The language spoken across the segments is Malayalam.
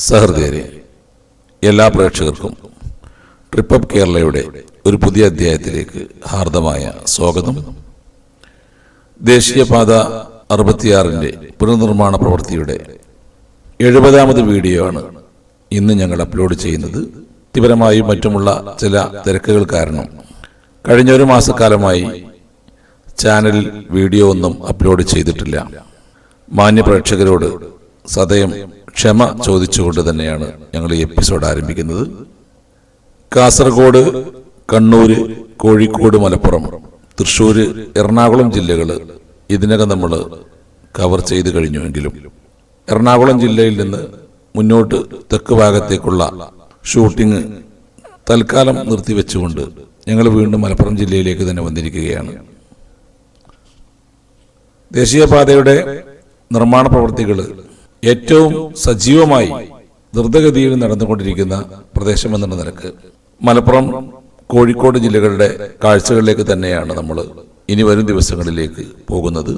സഹൃദയരെ, എല്ലാ പ്രേക്ഷകർക്കും ട്രിപ്പ് അപ്പ് കേരളയുടെ ഒരു പുതിയ അധ്യായത്തിലേക്ക് ഹാർദമായ സ്വാഗതം. ദേശീയപാത 66-ന്റെ പുനർനിർമ്മാണ പ്രവൃത്തിയുടെ 70ാമത് വീഡിയോ ആണ് ഇന്ന് ഞങ്ങൾ അപ്ലോഡ് ചെയ്യുന്നത്. വ്യക്തിപരമായും മറ്റുമുള്ള ചില തിരക്കുകൾ കാരണം കഴിഞ്ഞ ഒരു മാസക്കാലമായി ചാനലിൽ വീഡിയോ ഒന്നും അപ്ലോഡ് ചെയ്തിട്ടില്ല. മാന്യ പ്രേക്ഷകരോട് സദയം ക്ഷമ ചോദിച്ചുകൊണ്ട് തന്നെയാണ് ഞങ്ങൾ ഈ എപ്പിസോഡ് ആരംഭിക്കുന്നത്. കാസർഗോഡ്, കണ്ണൂർ, കോഴിക്കോട്, മലപ്പുറം, തൃശ്ശൂർ, എറണാകുളം ജില്ലകൾ ഇതിനകം നമ്മൾ കവർ ചെയ്ത് കഴിഞ്ഞുവെങ്കിലും എറണാകുളം ജില്ലയിൽ നിന്ന് മുന്നോട്ട് തെക്ക് ഭാഗത്തേക്കുള്ള ഷൂട്ടിംഗ് തൽക്കാലം നിർത്തിവെച്ചുകൊണ്ട് ഞങ്ങൾ വീണ്ടും മലപ്പുറം ജില്ലയിലേക്ക് തന്നെ വന്നിരിക്കുകയാണ്. ദേശീയപാതയുടെ നിർമ്മാണ പ്രവൃത്തികൾ ഏറ്റവും സജീവമായി ദ്രുതഗതിയിൽ നടന്നുകൊണ്ടിരിക്കുന്ന പ്രദേശമെന്നുള്ള നിലക്ക് മലപ്പുറം, കോഴിക്കോട് ജില്ലകളുടെ കാഴ്ചകളിലേക്ക് തന്നെയാണ് നമ്മൾ ഇനി വരും ദിവസങ്ങളിലേക്ക് പോകുന്നത്.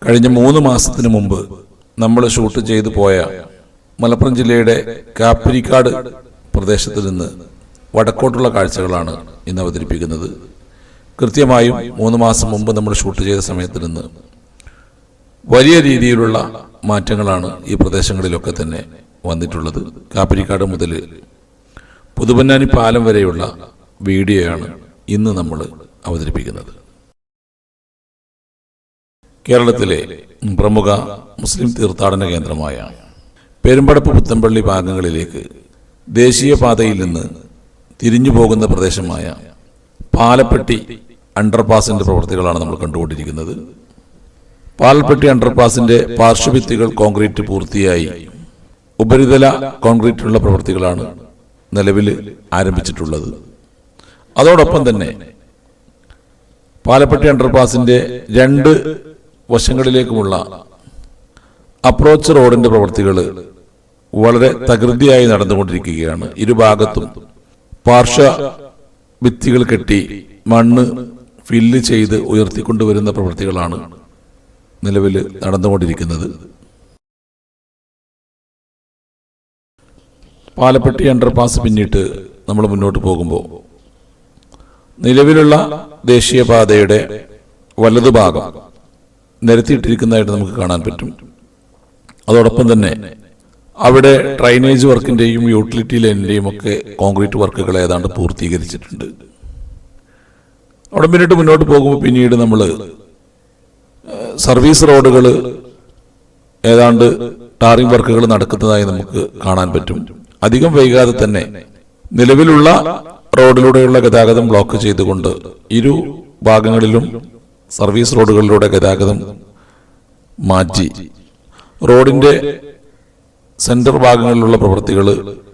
കഴിഞ്ഞ 3 മാസത്തിന് മുമ്പ് നമ്മൾ ഷൂട്ട് ചെയ്തു പോയ മലപ്പുറം ജില്ലയുടെ കാപ്പിരിക്കാട് പ്രദേശത്ത് നിന്ന് വടക്കോട്ടുള്ള കാഴ്ചകളാണ് ഇന്ന് അവതരിപ്പിക്കുന്നത്. കൃത്യമായും 3 മാസം മുമ്പ് നമ്മൾ ഷൂട്ട് ചെയ്ത സമയത്ത് നിന്ന് വലിയ രീതിയിലുള്ള മാറ്റങ്ങളാണ് ഈ പ്രദേശങ്ങളിലൊക്കെ തന്നെ വന്നിട്ടുള്ളത്. കാപ്പരിക്കാട് മുതൽ പുതുപൊന്നാനി പാലം വരെയുള്ള വീഡിയോയാണ് ഇന്ന് നമ്മൾ അവതരിപ്പിക്കുന്നത്. കേരളത്തിലെ പ്രമുഖ മുസ്ലിം തീർത്ഥാടന കേന്ദ്രമായ പെരുമ്പടപ്പ്, പുത്തമ്പള്ളി ഭാഗങ്ങളിലേക്ക് ദേശീയപാതയിൽ നിന്ന് തിരിഞ്ഞു പോകുന്ന പ്രദേശമായ പാലപ്പെട്ടി അണ്ടർപാസിന്റെ പ്രവൃത്തികളാണ് നമ്മൾ കണ്ടുകൊണ്ടിരിക്കുന്നത്. പാലപ്പെട്ടി അണ്ടർപാസിന്റെ പാർശ്വഭിത്തികൾ കോൺക്രീറ്റ് പൂർത്തിയായി ഉപരിതല കോൺക്രീറ്റിലുള്ള പ്രവൃത്തികളാണ് നിലവിൽ ആരംഭിച്ചിട്ടുള്ളത്. അതോടൊപ്പം തന്നെ പാലപ്പെട്ടി അണ്ടർപാസിന്റെ 2 വശങ്ങളിലേക്കുമുള്ള അപ്രോച്ച് റോഡിന്റെ പ്രവൃത്തികൾ വളരെ തകൃതിയായി നടന്നുകൊണ്ടിരിക്കുകയാണ്. ഇരുഭാഗത്തും പാർശ്വ ഭിത്തികൾ കെട്ടി മണ്ണ് ഫില്ല് ചെയ്ത് ഉയർത്തിക്കൊണ്ടുവരുന്ന പ്രവൃത്തികളാണ് നിലവിൽ നടന്നുകൊണ്ടിരിക്കുന്നത്. പാലപ്പെട്ടി അണ്ടർപാസ് പിന്നിട്ട് നമ്മൾ മുന്നോട്ട് പോകുമ്പോൾ നിലവിലുള്ള ദേശീയപാതയുടെ വലതുഭാഗം നിരത്തിയിട്ടിരിക്കുന്നതായിട്ട് നമുക്ക് കാണാൻ പറ്റും. അതോടൊപ്പം തന്നെ അവിടെ ഡ്രൈനേജ് വർക്കിന്റെയും യൂട്ടിലിറ്റി ലൈനിന്റെയും ഒക്കെ കോൺക്രീറ്റ് വർക്കുകൾ ഏതാണ്ട് പൂർത്തീകരിച്ചിട്ടുണ്ട്. അവിടെ പിന്നിട്ട് മുന്നോട്ട് പോകുമ്പോൾ പിന്നീട് നമ്മൾ സർവീസ് റോഡുകൾ ഏതാണ്ട് ടാറിംഗ് വർക്കുകൾ നടക്കുന്നതായി നമുക്ക് കാണാൻ പറ്റും. അധികം വൈകാതെ തന്നെ നിലവിലുള്ള റോഡിലൂടെയുള്ള ഗതാഗതം ബ്ലോക്ക് ചെയ്തുകൊണ്ട് ഇരു ഭാഗങ്ങളിലും സർവീസ് റോഡുകളിലൂടെ ഗതാഗതം മാറ്റി റോഡിന്റെ സെന്റർ ഭാഗങ്ങളിലുള്ള പ്രവൃത്തികൾ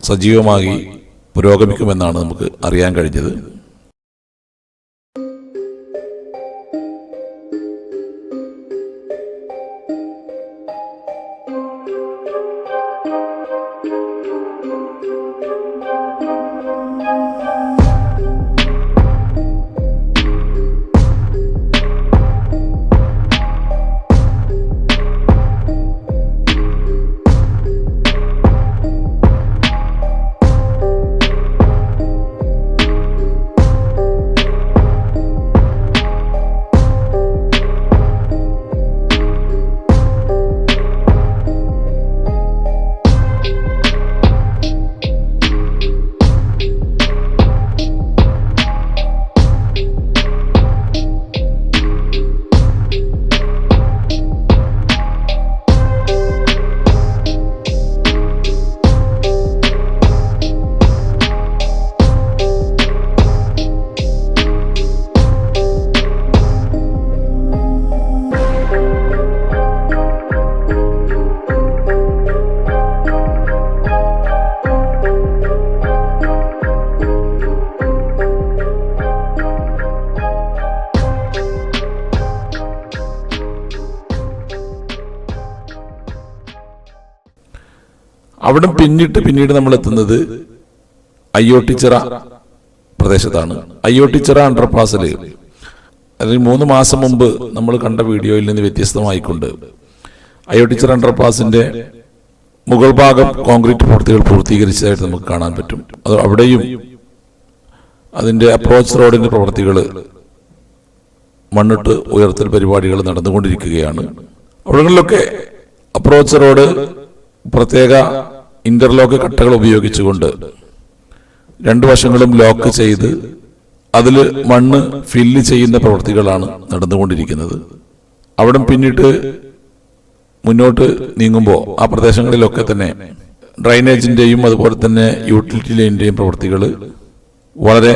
സജീവമായി പുരോഗമിക്കുമെന്നാണ് നമുക്ക് അറിയാൻ കഴിഞ്ഞത്. അവിടെ പിന്നീട് നമ്മൾ എത്തുന്നത് അയ്യോട്ടിച്ചിറ പ്രദേശത്താണ്. അയ്യോട്ടിച്ചിറ അണ്ടർപാസിൽ അല്ലെങ്കിൽ 3 മാസം മുമ്പ് നമ്മൾ കണ്ട വീഡിയോയിൽ നിന്ന് വ്യത്യസ്തമായിക്കൊണ്ട് അയ്യോട്ടിച്ചിറ അണ്ടർപാസിന്റെ മുകൾ ഭാഗം കോൺക്രീറ്റ് പ്രവൃത്തികൾ പൂർത്തീകരിച്ചതായിട്ട് നമുക്ക് കാണാൻ പറ്റും. അത് അവിടെയും അതിൻ്റെ അപ്രോച്ച് റോഡിൻ്റെ പ്രവൃത്തികൾ മണ്ണിട്ട് ഉയർത്തൽ പരിപാടികൾ നടന്നുകൊണ്ടിരിക്കുകയാണ്. അവിടങ്ങളിലൊക്കെ അപ്രോച്ച് റോഡ് പ്രത്യേക ഇന്റർലോക്ക് കട്ടകൾ ഉപയോഗിച്ചുകൊണ്ട് രണ്ടു വശങ്ങളും ലോക്ക് ചെയ്ത് അതിൽ മണ്ണ് ഫില്ല് ചെയ്യുന്ന പ്രവൃത്തികളാണ് നടന്നുകൊണ്ടിരിക്കുന്നത്. അവിടെ പിന്നിട്ട് മുന്നോട്ട് നീങ്ങുമ്പോൾ ആ പ്രദേശങ്ങളിലൊക്കെ തന്നെ ഡ്രൈനേജിന്റെയും അതുപോലെ തന്നെ യൂട്ടിലിറ്റി ലൈനിന്റെയും പ്രവൃത്തികൾ വളരെ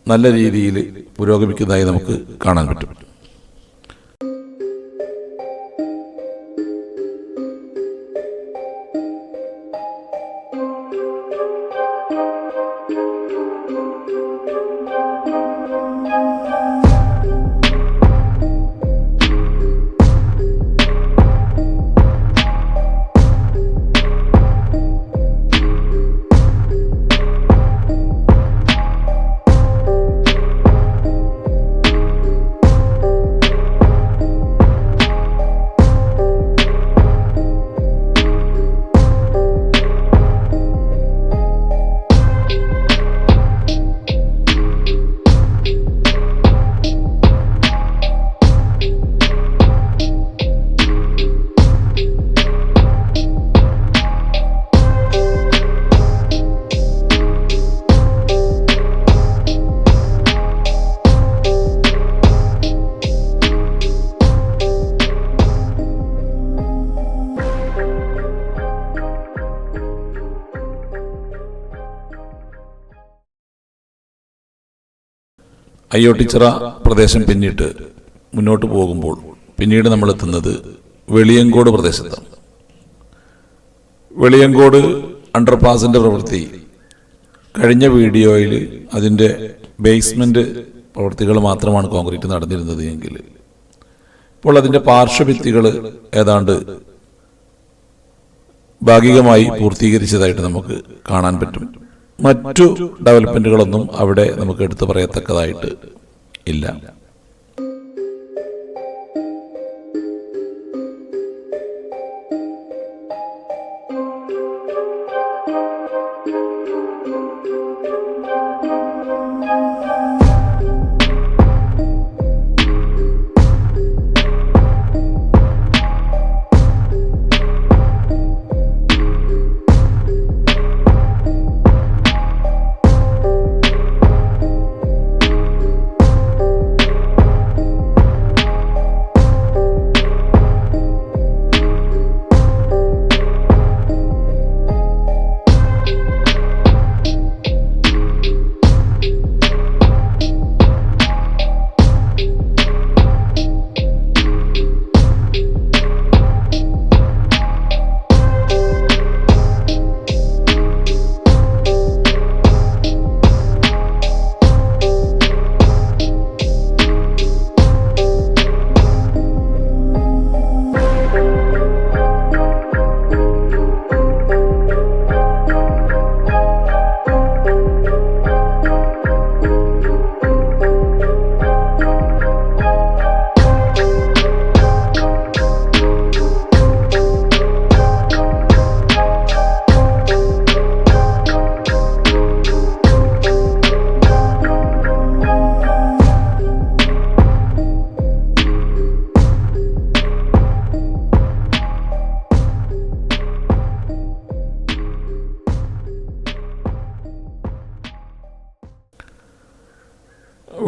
നല്ല രീതിയിൽ പുരോഗമിക്കുന്നതായി നമുക്ക് കാണാൻ പറ്റും. അയ്യോട്ടിച്ചിറ പ്രദേശം പിന്നിട്ട് മുന്നോട്ട് പോകുമ്പോൾ പിന്നീട് നമ്മൾ എത്തുന്നത് വെളിയങ്കോട് പ്രദേശത്താണ്. വെളിയങ്കോട് അണ്ടർപാസിന്റെ പ്രവൃത്തി കഴിഞ്ഞ വീഡിയോയിൽ അതിൻ്റെ ബേസ്മെന്റ് പ്രവൃത്തികൾ മാത്രമാണ് കോൺക്രീറ്റ് നടന്നിരുന്നത് എങ്കിൽ ഇപ്പോൾ അതിൻ്റെ പാർശ്വഭിത്തികൾ ഏതാണ്ട് ഭാഗികമായി പൂർത്തീകരിച്ചതായിട്ട് നമുക്ക് കാണാൻ പറ്റും. മറ്റു ഡെവലപ്മെന്റുകളൊന്നും അവിടെ നമുക്ക് എടുത്തു പറയത്തക്കതായിട്ട് ഇല്ല.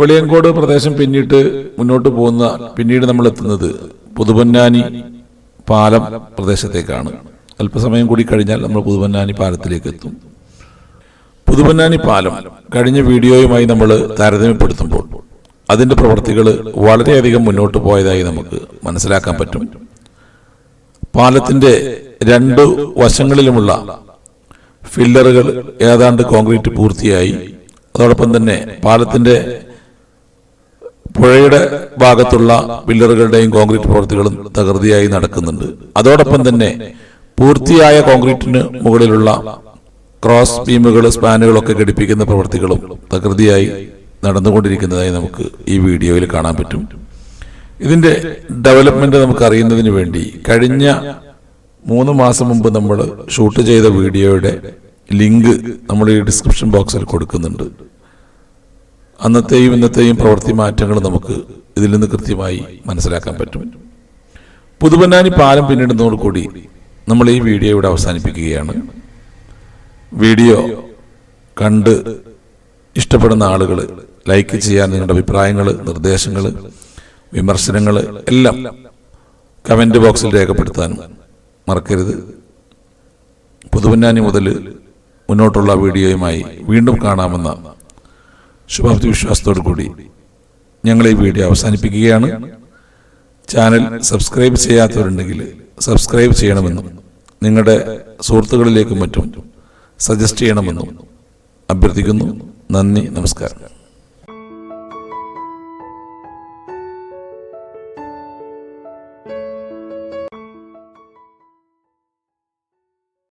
വെളിയങ്കോട് പ്രദേശം പിന്നിട്ട് മുന്നോട്ട് പോകുന്ന പിന്നീട് നമ്മൾ എത്തുന്നത് പുതുപൊന്നാനി പാലം പ്രദേശത്തേക്കാണ്. അല്പസമയം കൂടി കഴിഞ്ഞാൽ നമ്മൾ പുതുപൊന്നാനി പാലത്തിലേക്ക് എത്തും. പുതുപൊന്നാനി പാലം കഴിഞ്ഞ വീഡിയോയുമായി നമ്മൾ താരതമ്യപ്പെടുത്തുമ്പോൾ അതിൻ്റെ പ്രവൃത്തികൾ വളരെയധികം മുന്നോട്ട് പോയതായി നമുക്ക് മനസ്സിലാക്കാൻ പറ്റും. പാലത്തിൻ്റെ രണ്ട് വശങ്ങളിലുമുള്ള ഫില്ലറുകൾ ഏതാണ്ട് കോൺക്രീറ്റ് പൂർത്തിയായി. അതോടൊപ്പം തന്നെ പാലത്തിൻ്റെ പുഴയുടെ ഭാഗത്തുള്ള പില്ലറുകളുടെയും കോൺക്രീറ്റ് പ്രവൃത്തികളും തകൃതിയായി നടക്കുന്നുണ്ട്. അതോടൊപ്പം തന്നെ പൂർത്തിയായ കോൺക്രീറ്റിന് മുകളിലുള്ള ക്രോസ് ബീമുകൾ സ്പാനുകളൊക്കെ ഘടിപ്പിക്കുന്ന പ്രവൃത്തികളും തകൃതിയായി നടന്നുകൊണ്ടിരിക്കുന്നതായി നമുക്ക് ഈ വീഡിയോയിൽ കാണാൻ പറ്റും. ഇതിന്റെ ഡെവലപ്മെന്റ് നമുക്ക് അറിയുന്നതിന് വേണ്ടി കഴിഞ്ഞ 3 മാസം മുമ്പ് നമ്മൾ ഷൂട്ട് ചെയ്ത വീഡിയോയുടെ ലിങ്ക് നമ്മൾ ഈ ഡിസ്ക്രിപ്ഷൻ ബോക്സിൽ കൊടുക്കുന്നുണ്ട്. അന്നത്തെയും ഇന്നത്തെയും പ്രവൃത്തി മാറ്റങ്ങൾ നമുക്ക് ഇതിൽ നിന്ന് കൃത്യമായി മനസ്സിലാക്കാൻ പറ്റും. പുതുപൊന്നാനി പാലം പിന്നിടുന്നതോടുകൂടി നമ്മൾ ഈ വീഡിയോ ഇവിടെ അവസാനിപ്പിക്കുകയാണ്. വീഡിയോ കണ്ട് ഇഷ്ടപ്പെടുന്ന ആളുകൾ ലൈക്ക് ചെയ്യാൻ, നിങ്ങളുടെ അഭിപ്രായങ്ങൾ, നിർദ്ദേശങ്ങൾ, വിമർശനങ്ങൾ എല്ലാം കമൻറ്റ് ബോക്സിൽ രേഖപ്പെടുത്താൻ മറക്കരുത്. പുതുപൊന്നാനി മുതൽ മുന്നോട്ടുള്ള വീഡിയോയുമായി വീണ്ടും കാണാമെന്ന ശുഭാപ്തി വിശ്വാസത്തോടു കൂടി ഞങ്ങൾ ഈ വീഡിയോ അവസാനിപ്പിക്കുകയാണ്. ചാനൽ സബ്സ്ക്രൈബ് ചെയ്യാത്തവരുണ്ടെങ്കിൽ സബ്സ്ക്രൈബ് ചെയ്യണമെന്നും നിങ്ങളുടെ സുഹൃത്തുക്കളിലേക്കും മറ്റും സജസ്റ്റ് ചെയ്യണമെന്നും അഭ്യർത്ഥിക്കുന്നു. നന്ദി, നമസ്കാരം.